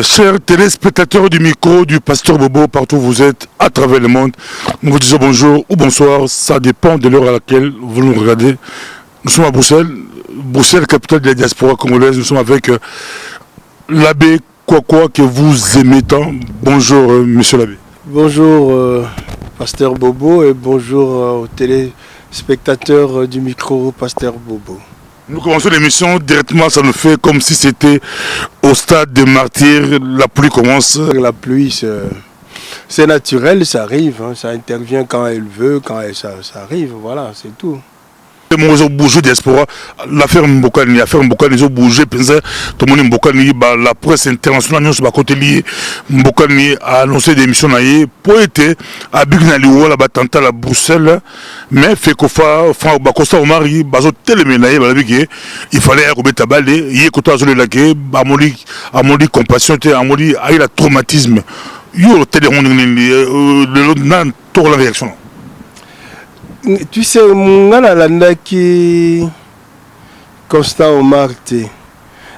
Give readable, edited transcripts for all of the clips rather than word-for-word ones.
Chers téléspectateurs du micro du Pasteur Bobo, partout où vous êtes, à travers le monde, nous vous disons bonjour ou bonsoir, ça dépend de l'heure à laquelle vous nous regardez. Nous sommes à Bruxelles, Bruxelles, capitale de la diaspora congolaise. Nous sommes avec l'abbé Kwakwa que vous aimez tant. Bonjour, monsieur l'abbé. Bonjour, Pasteur Bobo, et bonjour aux téléspectateurs du micro Pasteur Bobo. Nous commençons l'émission directement, ça nous fait comme si c'était au stade des martyrs, la pluie commence. La pluie, c'est naturel, ça arrive, hein, ça intervient quand elle veut, ça arrive, voilà, c'est tout. Ils ont bougé diaspora, l'affaire Mbokani, ils ont bougé, tout le monde Mbokani, la presse internationale, nous sommes à côté lié, Mbokani a annoncé des missions pour être à Bignaliwa, là-bas, tanta à Bruxelles, mais fait qu'on fait Bakosta au mari, bazo téléménaï, il fallait remettre à balai, il y a côté à Zolé Laké, à mon compassion, à mon dit, il a traumatisme, il y a le réaction. Tu sais, mon alanda qui Constant Omar te.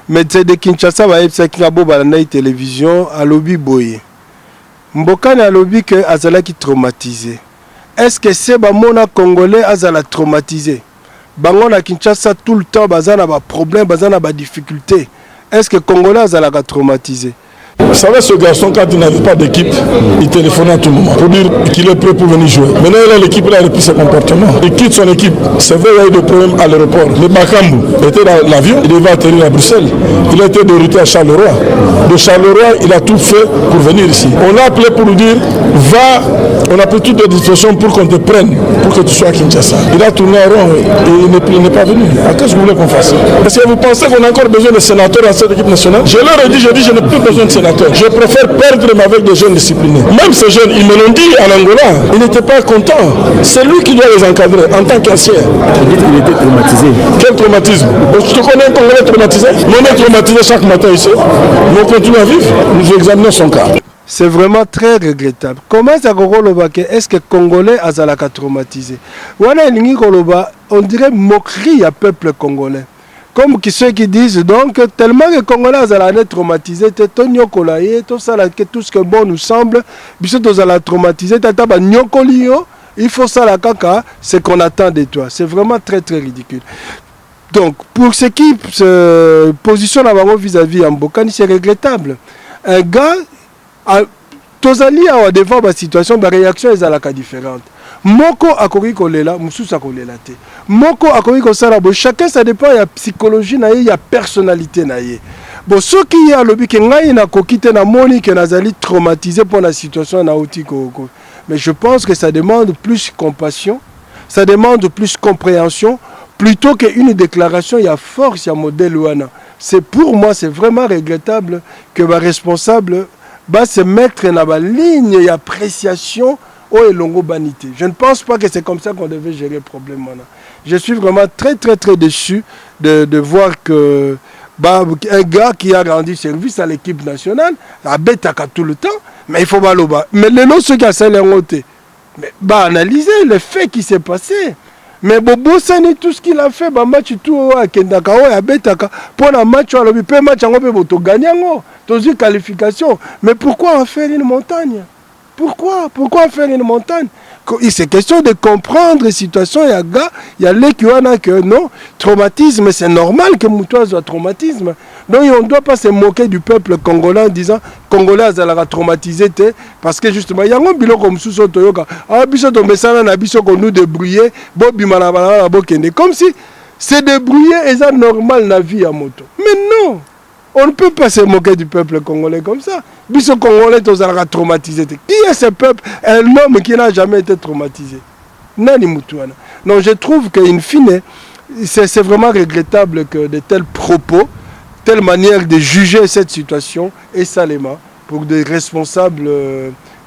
Mais c'est de Kinshasa, c'est qui a beau balanda télévision à lobby boye. Mbokani a lobby que Azala qui traumatisé. Est-ce que c'est mon congolais Azala traumatisé? Bangon à Kinshasa tout le temps, bazana ba problème, bazana ba difficulté. Est-ce que congolais Azala a traumatisé? Vous savez, ce garçon, quand il n'avait pas d'équipe, il téléphonait à tout moment pour dire qu'il est prêt pour venir jouer. Maintenant, l'équipe, il a repris ses comportements. Il quitte son équipe. C'est vrai, il y a eu des problèmes à l'aéroport. Le Bakambu était dans l'avion, il devait atterrir à Bruxelles. Il a été dérouté à Charleroi. De Charleroi, il a tout fait pour venir ici. On l'a appelé pour lui dire, va, on a pris toutes les dispositions pour qu'on te prenne, pour que tu sois à Kinshasa. Il a tourné en rond et il n'est pas venu. Qu'est-ce que vous voulez qu'on fasse? Est-ce que vous pensez qu'on a encore besoin de sénateurs dans cette équipe nationale? Je leur ai dit, je n'ai plus besoin de sénateurs. Je préfère perdre avec des jeunes disciplinés. Même ces jeunes, ils me l'ont dit en Angola, ils n'étaient pas contents. C'est lui qui doit les encadrer en tant qu'ancien. Vous dites qu'il était traumatisé. Quel traumatisme? Tu te connais un Congolais traumatisé? On est traumatisé chaque matin ici. Mais on continue à vivre. Nous examinons son cas. C'est vraiment très regrettable. Comment ça est-ce que Congolais azalaka traumatisé? On dirait moquerie à peuple congolais. Comme ceux qui disent donc, tellement que les Congolais sont traumatisés, tout ce que bon nous semble, ils sont traumatisés, il faut ça la caca, c'est qu'on attend de toi. C'est vraiment très très ridicule. Donc, pour ce qui se positionne vis-à-vis de Mbokani, c'est regrettable. Un gars, devant la situation, la réaction est différente. Moko akoki kolela, mususu akolela te. Moko akoki kosala bo, chacun ça dépend ya psychologie na ye, ya personnalité na ye. Bon, ceux qui a lobi ke ngai na kokite na moni ke nazali traumatisé pour la situation na outi ko. Mais je pense que ça demande plus compassion, ça demande plus compréhension plutôt qu'une déclaration ya force ya modèle wana. C'est pour moi, c'est vraiment regrettable que les responsables se mettre dans la ligne d'appréciation et longo banité. Je ne pense pas que c'est comme ça qu'on devait gérer le problème. Je suis vraiment très très très déçu de voir que un gars qui a rendu service à l'équipe nationale a bêta tout le temps, mais il faut pas le bas. Mais les noms ceux qui ont été mais analyser le fait qui s'est passé. Mais Bobo Sani, tout ce qu'il a fait, match tout à Kendaka, à Betaka, pour un match, on a pu match en Obeto gagnant, dans une qualification. Mais pourquoi en faire une montagne? Pourquoi en faire une montagne? C'est question de comprendre la situation. Il y a les qui ont que non, traumatisme, c'est normal que Moutois soit traumatisme. Donc on ne doit pas se moquer du peuple congolais en disant Congolais sera traumatisé parce que justement il y a un bilan comme sous Toyoka. Ah biso to mesana na biso qu'on nous débrouiller, bobi malabala bokende comme si c'est débrouiller et ça normal la vie à moto. Mais non. On ne peut pas se moquer du peuple congolais comme ça. Biso congolais sera traumatisé. Qui est ce peuple? Un homme qui n'a jamais été traumatisé. Nani Moutouana. Donc je trouve qu'in fine, c'est vraiment regrettable que de tels propos, telle manière de juger cette situation est salement pour des responsables,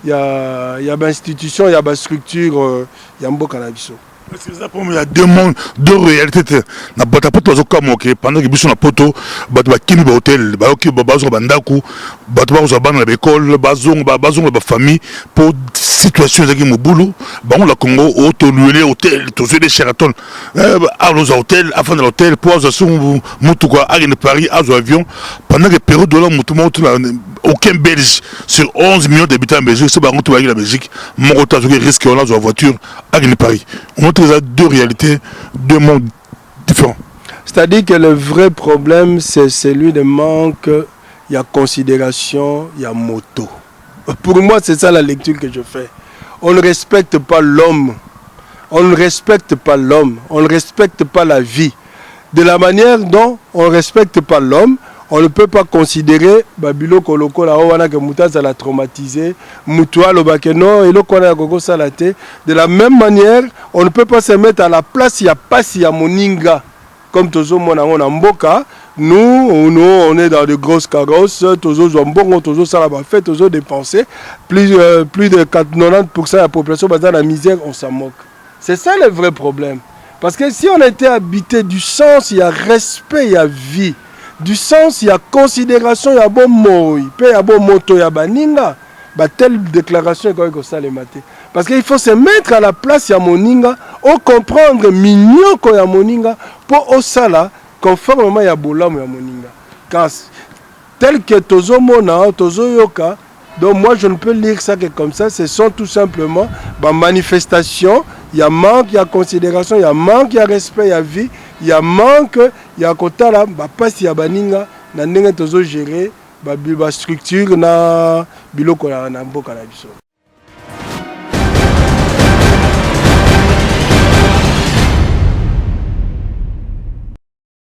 il y a une institution, il y a une structure, il y a un beau cannabis. Il y a deux mondes, deux réalités. Na bata poto zo kamo ke pendant que biso na poto bato ba kini ba hôtel ba oki ba bazo bandaku bato ba zo bana na école bazong ba famille pour situation zaki mobulu ba on la Congo auto louer hôtel to des Sheraton à nos hôtels afin de l'hôtel pour zo son mutu quoi à Paris à avion pendant que période de là mutu aucun Belge sur 11 millions d'habitants en Belgique c'est ba mutu ba la Belgique mon retour risque on a zo voiture à Paris. On a deux réalités, deux mondes différents. C'est-à-dire que le vrai problème, c'est celui de manque, il y a considération, il y a moto. Pour moi, c'est ça la lecture que je fais. On ne respecte pas l'homme. On ne respecte pas l'homme. On ne respecte pas la vie. De la manière dont on ne respecte pas l'homme, on ne peut pas considérer Babilo Koloko la Owana que Moutaz l'a traumatisé, Moutoua le Bakeno et le Kona Gogo Salate. De la même manière, on ne peut pas se mettre à la place, il n'y a pas si à Moninga. Comme Tozo Monamon Mboka, nous, on est dans de grosses carrosses, Tozo Zombongo, Tozo Salaba fait, Tozo dépensé. Plus de 90% de la population basée dans la misère, on s'en moque. C'est ça le vrai problème. Parce que si on était habité du sens, il y a respect, il y a vie. Du sens, il y a considération, il y a bon mot, il y a bon moto, il y a baninga. Telle déclaration est quand même ça les matés. Parce qu'il faut se mettre à la place, il y a moninga, ou comprendre mignon qu'il y a moninga, pour au sala, conformément il y a bolam, il y a moninga. Quand tel que Tozo Mona, Tozo Yoka, donc moi je ne peux lire ça que comme ça, ce sont tout simplement manifestations, il y a manque, il y a considération, il y a manque, il y a respect, il y a vie. Il y a manque, il y a côté là, pas si y a baninga, na ndenge tozo gérer, ba structure na biloko na mboka na biso.